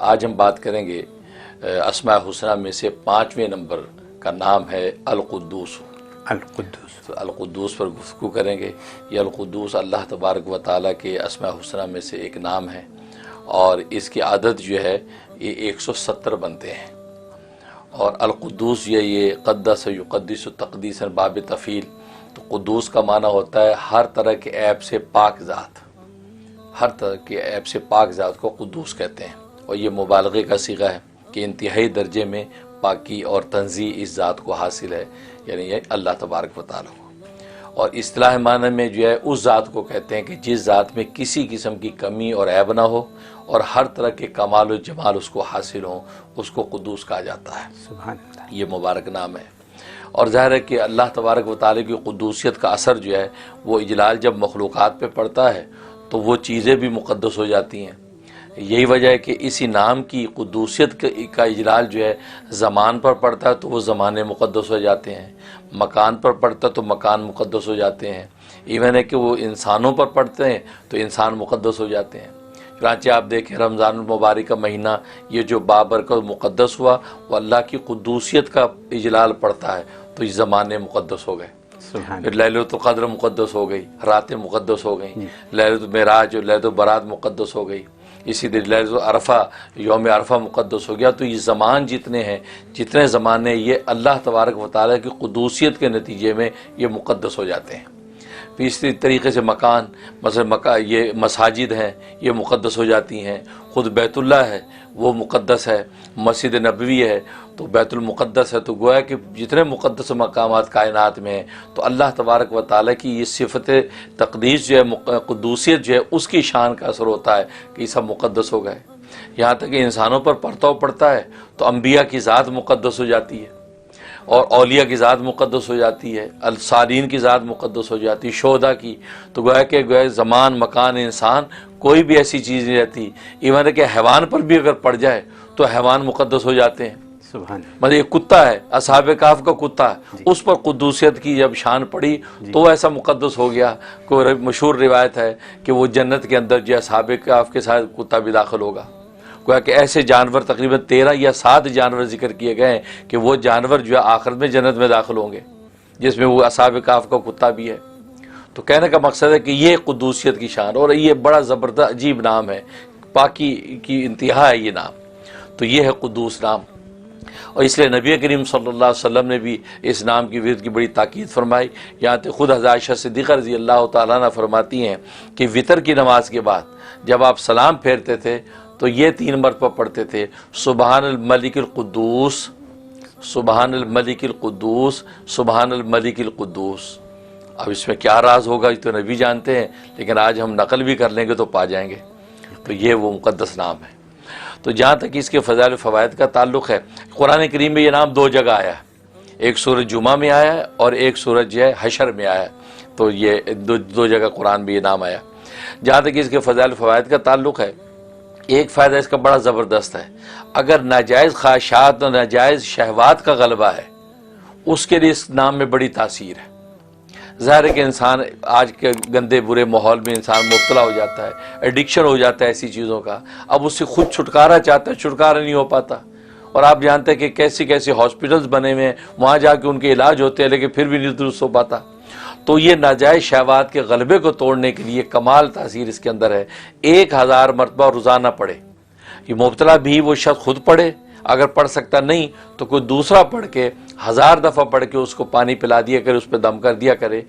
آج ہم بات کریں گے اسماء حسنہ میں سے 5ویں نمبر کا نام ہے القدوس۔ القدوس پر گفتگو کریں گے۔ یہ القدوس اللہ تبارک و تعالیٰ کے اسماء حسنہ میں سے ایک نام ہے، اور اس کی عدد جو ہے یہ 170 بنتے ہیں۔ اور القدوس یہ قدس یقدس تقدیسا باب تفیل، تو قدوس کا معنی ہوتا ہے ہر طرح کے عیب سے پاک ذات، ہر طرح کے عیب سے پاک ذات کو قدوس کہتے ہیں، اور یہ مبالغے کا صیغہ ہے کہ انتہائی درجے میں پاکی اور تنزیہ اس ذات کو حاصل ہے، یعنی یہ اللہ تبارک و تعالیٰ کو۔ اور اصطلاح معنی میں جو ہے اس ذات کو کہتے ہیں کہ جس ذات میں کسی قسم کی کمی اور عیب نہ ہو اور ہر طرح کے کمال و جمال اس کو حاصل ہوں، اس کو قدوس کہا جاتا ہے۔ سبحان اللہ۔ یہ مبارک نام ہے۔ اور ظاہر ہے کہ اللہ تبارک و تعالیٰ کی قدوسیت کا اثر جو ہے وہ اجلال جب مخلوقات پہ پڑتا ہے تو وہ چیزیں بھی مقدس ہو جاتی ہیں۔ یہی وجہ ہے کہ اسی نام کی قدوسیت کا اجلال جو ہے زمان پر پڑتا ہے تو وہ زمانے مقدس ہو جاتے ہیں، مکان پر پڑتا ہے تو مکان مقدس ہو جاتے ہیں، ایون ہے کہ وہ انسانوں پر پڑتے ہیں تو انسان مقدس ہو جاتے ہیں۔ چنانچہ آپ دیکھیں رمضان المبارک کا مہینہ یہ جو بابرکت مقدس ہوا، وہ اللہ کی قدوسیت کا اجلال پڑتا ہے تو یہ زمانے مقدس ہو گئے۔ پھر لیلۃ القدر مقدس ہو گئی، راتیں مقدس ہو گئیں، لیلۃ المعراج اور لیلۃ البرات مقدس ہو گئی، اسی طرح لیلۃ عرفہ، یوم عرفہ مقدس ہو گیا۔ تو یہ زمان جتنے ہیں، جتنے زمانے، یہ اللہ تبارک و تعالیٰ کی قدوسیت کے نتیجے میں یہ مقدس ہو جاتے ہیں۔ پھر اسی طریقے سے مکان، مثلا یہ مساجد ہیں یہ مقدس ہو جاتی ہیں، خود بیت اللہ ہے وہ مقدس ہے، مسجد نبوی ہے تو بیت المقدس ہے۔ تو گویا کہ جتنے مقدس مقامات کائنات میں ہیں تو اللہ تبارک و تعالیٰ کی یہ صفت تقدیس جو ہے، قدوسیت جو ہے، اس کی شان کا اثر ہوتا ہے کہ یہ سب مقدس ہو گئے۔ یہاں تک کہ انسانوں پر پرتو پڑتا ہے تو انبیاء کی ذات مقدس ہو جاتی ہے، اور اولیاء کی ذات مقدس ہو جاتی ہے، الصالحین کی ذات مقدس ہو جاتی ہے، شہداء کی۔ تو گویا کہ زمان، مکان، انسان، کوئی بھی ایسی چیز نہیں رہتی۔ ایون ہے کہ حیوان پر بھی اگر پڑ جائے تو حیوان مقدس ہو جاتے ہیں۔ مطلب یہ کتا ہے، اصحاب کہف کا کتا ہے، اس پر قدوسیت کی جب شان پڑی تو ایسا مقدس ہو گیا۔ کوئی مشہور روایت ہے کہ وہ جنت کے اندر جو اصحاب کہف کے ساتھ کتا بھی داخل ہوگا۔ گویا کہ ایسے جانور تقریباً 13 یا 7 جانور ذکر کیے گئے ہیں کہ وہ جانور جو ہے آخرت میں جنت میں داخل ہوں گے، جس میں وہ اصحاب کہف کا کتا بھی ہے۔ تو کہنے کا مقصد ہے کہ یہ قدوسیت کی شان، اور یہ بڑا زبردست عجیب نام ہے، پاکی کی انتہا ہے یہ نام۔ تو یہ ہے قدوس نام، اور اس لیے نبی کریم صلی اللہ علیہ وسلم نے بھی اس نام کی ورد کی بڑی تاکید فرمائی۔ یہاں تک خود حضرت عائشہ صدیقہ رضی اللہ تعالیٰ عنہ فرماتی ہیں کہ وطر کی نماز کے بعد جب آپ سلام پھیرتے تھے تو یہ 3 مرتبہ پڑھتے تھے، سبحان الملک القدوس، سبحان الملک القدوس، سبحان الملک القدوس۔ اب اس میں کیا راز ہوگا یہ تو نبی جانتے ہیں، لیکن آج ہم نقل بھی کر لیں گے تو پا جائیں گے۔ تو یہ وہ مقدس نام ہے۔ تو جہاں تک اس کے فضائل و فوائد کا تعلق ہے، قرآن کریم میں یہ نام 2 جگہ آیا ہے، ایک سورۃ جمعہ میں آیا ہے اور ایک سورۃ جو ہے حشر میں آیا ہے۔ تو یہ دو جگہ قرآن میں یہ نام آیا۔ جہاں تک اس کے فضائل و فوائد کا تعلق ہے، ایک فائدہ اس کا بڑا زبردست ہے، اگر ناجائز خواہشات اور ناجائز شہوات کا غلبہ ہے اس کے لیے اس نام میں بڑی تاثیر ہے۔ ظاہر ہے کہ انسان آج کے گندے برے ماحول میں انسان مبتلا ہو جاتا ہے، ایڈکشن ہو جاتا ہے ایسی چیزوں کا، اب اس سے خود چھٹکارا چاہتا ہے، چھٹکارا نہیں ہو پاتا۔ اور آپ جانتے ہیں کہ کیسی کیسی ہاسپٹلز بنے ہوئے ہیں، وہاں جا کے ان کے علاج ہوتے ہیں لیکن پھر بھی نہیں درست ہو پاتا۔ تو یہ ناجائز شہوات کے غلبے کو توڑنے کے لیے کمال تاثیر اس کے اندر ہے۔ 1000 مرتبہ روزانہ پڑھے، یہ مبتلا بھی وہ شخص خود پڑھے، اگر پڑھ سکتا نہیں تو کوئی دوسرا پڑھ کے 1000 دفعہ پڑھ کے اس کو پانی پلا دیا کرے، اس پہ دم کر دیا کرے۔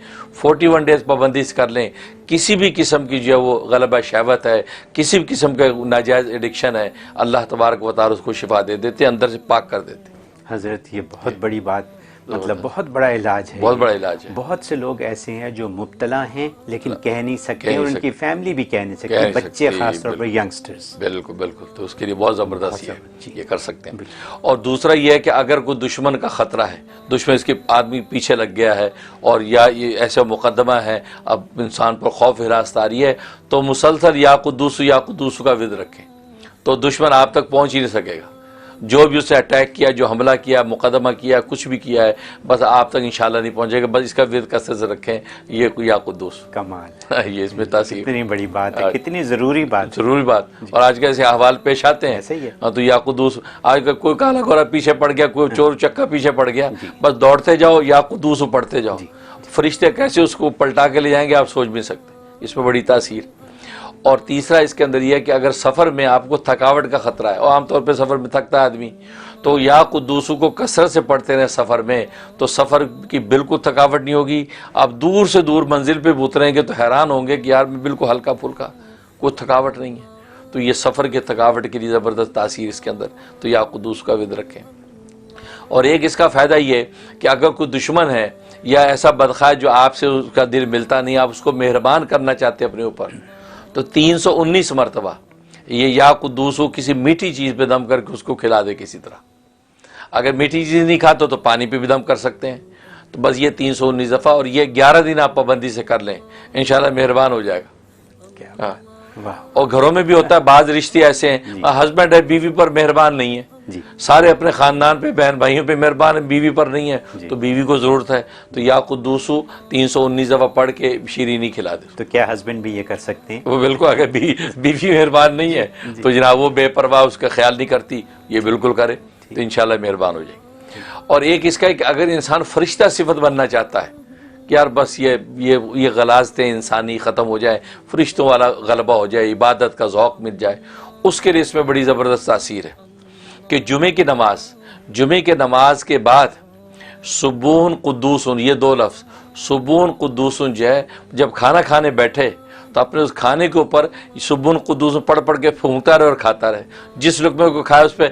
41 ڈیز پابندی کر لیں، کسی بھی قسم کی جو ہے وہ غلبہ شہوت ہے، کسی بھی قسم کا ناجائز ایڈکشن ہے، اللہ تبارک و تعالیٰ اس کو شفا دے دیتے، اندر سے پاک کر دیتے۔ حضرت یہ بہت بڑی بات، مطلب بہت بڑا علاج ہے، بہت بڑا علاج ہے۔ بہت سے لوگ ایسے ہیں جو مبتلا ہیں لیکن کہہ نہیں سکتے، اور ان کی فیملی بھی کہہ نہیں سکتی، بچے خاص طور پر ینگسٹرز۔ بالکل بالکل، تو اس کے لیے بہت زبردست ہے، یہ کر سکتے ہیں۔ اور دوسرا یہ ہے کہ اگر کوئی دشمن کا خطرہ ہے، دشمن اس کے آدمی پیچھے لگ گیا ہے، اور یا یہ ایسا مقدمہ ہے، اب انسان پر خوف ہراست آ رہی ہے، تو مسلسل یا قدوس کا ورد رکھیں، تو دشمن آپ تک پہنچ ہی نہیں سکے گا۔ جو بھی اسے اٹیک کیا، جو حملہ کیا، مقدمہ کیا، کچھ بھی کیا ہے، بس آپ تک انشاءاللہ نہیں پہنچے گا. بس اس کا ورد کثرت سے رکھیں، یہ یا قدوس. کمال، یہ اس میں تاثیر، کتنی بڑی بات ہے، کتنی ضروری بات. ضروری بات. اور آج کل ایسے احوال پیش آتے ہیں، ایسے ہی ہے. ہاں تو یا قدوس، آج کل کوئی کالا گورا پیچھے پڑ گیا، کوئی چور چکا پیچھے پڑ گیا، بس دوڑتے جاؤ یا قدوس پڑھتے جاؤ. فرشتے کیسے اس کو پلٹا کے لے جائیں گے آپ سوچ بھی سکتے. اس میں بڑی تاثیر. اور تیسرا اس کے اندر یہ ہے کہ اگر سفر میں آپ کو تھکاوٹ کا خطرہ ہے، اور عام طور پہ سفر میں تھکتا ہے آدمی، تو یا قدوسو کو کثرت سے پڑھتے رہیں سفر میں، تو سفر کی بالکل تھکاوٹ نہیں ہوگی. آپ دور سے دور منزل پہ اتریں گے تو حیران ہوں گے کہ یار میں بالکل ہلکا پھلکا، کوئی تھکاوٹ نہیں ہے. تو یہ سفر کے تھکاوٹ کے لیے زبردست تاثیر اس کے اندر. تو یا قدوس کا ورد رکھیں. اور ایک اس کا فائدہ یہ ہے کہ اگر کوئی دشمن ہے یا ایسا بدخواہ جو آپ سے اس کا دل ملتا نہیں، آپ اس کو مہربان کرنا چاہتے ہیں اپنے اوپر، تو 319 مرتبہ یہ یا قدوسو کسی میٹھی چیز پہ دم کر کے اس کو کھلا دے کسی طرح. اگر میٹھی چیز نہیں کھاتا تو پانی پہ بھی دم کر سکتے ہیں. تو بس یہ 319 دفعہ، اور یہ 11 دن آپ پابندی سے کر لیں، انشاءاللہ مہربان ہو جائے گا. ہاں. اور گھروں میں بھی ہوتا ہے، بعض رشتے ایسے ہیں ہسبینڈ ہے بیوی پر مہربان نہیں ہے، سارے اپنے خاندان پہ بہن بھائیوں پہ مہربان ہے، بیوی پر نہیں ہے، تو بیوی کو ضرورت ہے تو یا قدوسو 319 دفعہ پڑھ کے شیرینی کھلا دے. تو کیا ہسبینڈ بھی یہ کر سکتے ہیں؟ وہ بالکل، اگر بیوی مہربان نہیں ہے تو جناب وہ بے پرواہ اس کا خیال نہیں کرتی، یہ بالکل کرے تو انشاءاللہ مہربان ہو جائے گی. اور ایک اس کا ہے کہ اگر انسان فرشتہ صفت بننا چاہتا ہے کہ یار بس یہ غلاظتیں انسانی ختم ہو جائے، فرشتوں والا غلبہ ہو جائے، عبادت کا ذوق مل جائے، اس کے لیے اس میں بڑی زبردست تاثیر ہے کہ جمعے کی نماز کے بعد سبون قدوسن، یہ 2 لفظ سبون قدوسن جو ہے، جب کھانا کھانے بیٹھے تو اپنے اس کھانے کے اوپر سبون قدوسن پڑھ کے پھونکتا رہے اور کھاتا رہے. جس لقمے کو کھایا اس پہ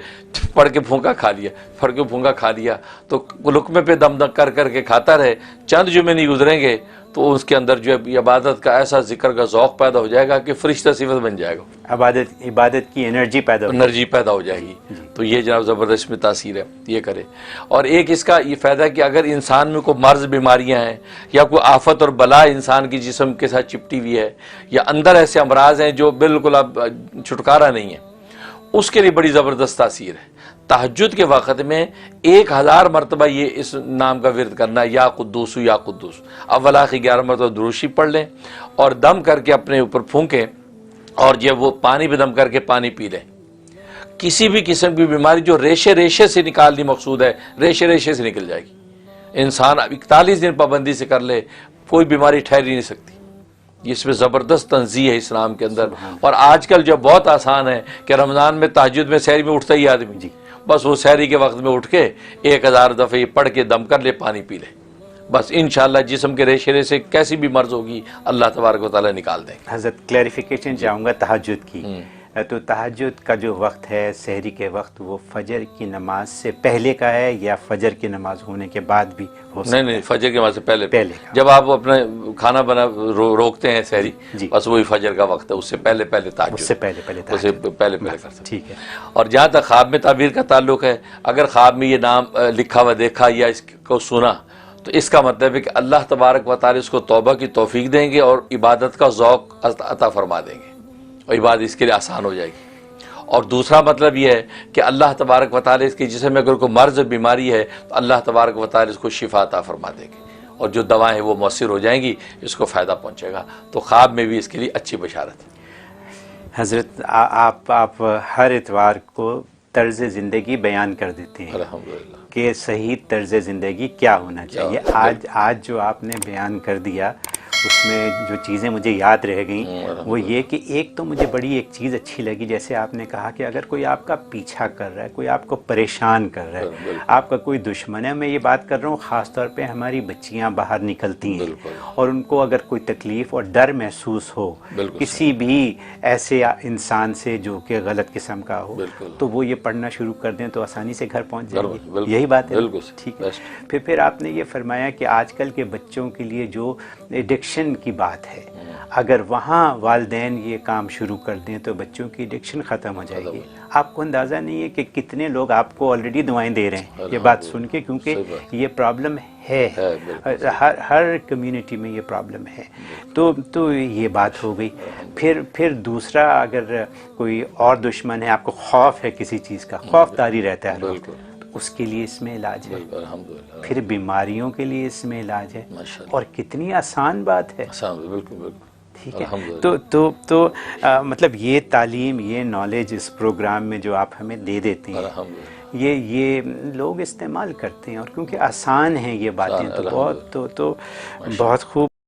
پڑھ کے پھونکا کھا لیا، پڑھ کے پھونکا کھا لیا، تو لقمے پہ دم کر کے کھاتا رہے. چند جمعے نہیں گزریں گے تو اس کے اندر جو ہے عبادت کا ایسا ذکر کا ذوق پیدا ہو جائے گا کہ فرشتہ صفت بن جائے گا، عبادت کی انرجی پیدا ہو جائے گی. تو یہ جناب زبردست میں تاثیر ہے، یہ کرے. اور ایک اس کا یہ فائدہ ہے کہ اگر انسان میں کوئی مرض بیماریاں ہیں یا کوئی آفت اور بلا انسان کی جسم کے ساتھ چپٹی ہوئی ہے، یا اندر ایسے امراض ہیں جو بالکل اب چھٹکارا نہیں ہے، اس کے لیے بڑی زبردست تاثیر ہے. تہجد کے وقت میں 1000 مرتبہ یہ اس نام کا ورد کرنا، یا قدوس یا قدوس. اول آخر 11 مرتبہ درود شریف پڑھ لیں اور دم کر کے اپنے اوپر پھونکیں، اور جب وہ پانی پہ دم کر کے پانی پی لیں. کسی بھی قسم کی بیماری جو ریشے سے نکالنی مقصود ہے، ریشے سے نکل جائے گی. انسان اب 41 دن پابندی سے کر لے، کوئی بیماری ٹھہر ہی نہیں سکتی. اس میں زبردست تنزیہ ہے اسلام کے اندر. اور آج کل جو بہت آسان ہے کہ رمضان میں تہجد میں سحری میں اٹھتا ہی آدمی، بس وہ سحری کے وقت میں اٹھ کے 1000 دفعہ یہ پڑھ کے دم کر لے، پانی پی لے، بس انشاءاللہ جسم کے ریشے کیسی بھی مرض ہوگی اللہ تبارک و تعالیٰ نکال دیں. حضرت کلیریفیکیشن چاہوں گا تہجد کی. تو تہجد کا جو وقت ہے سحری کے وقت، وہ فجر کی نماز سے پہلے کا ہے یا فجر کی نماز ہونے کے بعد بھی ہو سکتا ہے؟ نہیں، فجر کی نماز سے پہلے جب آپ اپنے کھانا بنا روکتے ہیں سحری، بس وہی فجر کا وقت ہے، اس سے پہلے تہجد، اس سے پہلے کر سکتے ہیں. اور جہاں تک خواب میں تعبیر کا تعلق ہے، اگر خواب میں یہ نام لکھا ہوا دیکھا یا اس کو سنا تو اس کا مطلب ہے کہ اللہ تبارک و تعالی اس کو توبہ کی توفیق دیں گے اور عبادت کا ذوق عطا فرما دیں گے، اور عبادت اس کے لیے آسان ہو جائے گی. اور دوسرا مطلب یہ ہے کہ اللہ تبارک و تعالی اس کے جسم میں اگر کوئی مرض بیماری ہے تو اللہ تبارک و تعالی اس کو شفا عطا فرما دیں گے، اور جو دوائیں وہ مؤثر ہو جائیں گی، اس کو فائدہ پہنچے گا. تو خواب میں بھی اس کے لیے اچھی بشارت ہے. حضرت آپ ہر اتوار کو طرز زندگی بیان کر دیتے ہیں الحمدللہ کہ صحیح طرز زندگی کیا ہونا چاہیے. آج جو آپ نے بیان کر دیا اس میں جو چیزیں مجھے یاد رہ گئیں وہ یہ کہ ایک تو مجھے بڑی ایک چیز اچھی لگی، جیسے آپ نے کہا کہ اگر کوئی آپ کا پیچھا کر رہا ہے، کوئی آپ کو پریشان کر رہا ہے، آپ کا کوئی دشمن ہے. میں یہ بات کر رہا ہوں خاص طور پہ ہماری بچیاں باہر نکلتی ہیں اور ان کو اگر کوئی تکلیف اور ڈر محسوس ہو کسی بھی ایسے انسان سے جو کہ غلط قسم کا ہو، تو وہ یہ پڑھنا شروع کر دیں تو آسانی سے گھر پہنچ جائیں گے. یہی بات ہے. ٹھیک ہے. پھر آپ نے یہ فرمایا کہ آج کل کے بچوں کے لیے جو ایڈکشن کی بات ہے، اگر وہاں والدین یہ کام شروع کر دیں تو بچوں کی ایڈکشن ختم ہو جائے گی. آپ کو اندازہ نہیں ہے کہ کتنے لوگ آپ کو آلریڈی دعائیں دے رہے ہیں یہ بات سن کے، کیونکہ یہ پرابلم ہے ہر کمیونٹی میں، یہ پرابلم ہے. تو یہ بات ہو گئی. پھر دوسرا، اگر کوئی اور دشمن ہے، آپ کو خوف ہے کسی چیز کا، خوف طاری رہتا ہے ہر وقت، تو اس کے لیے اس میں علاج ہے. پھر بیماریوں کے لیے اس میں علاج ہے، اور کتنی آسان بات ہے. بالکل ٹھیک ہے. تو مطلب یہ تعلیم، یہ نالج اس پروگرام میں جو آپ ہمیں دے دیتے ہیں، یہ لوگ استعمال کرتے ہیں، اور کیونکہ آسان ہیں یہ باتیں، تو بہت خوب.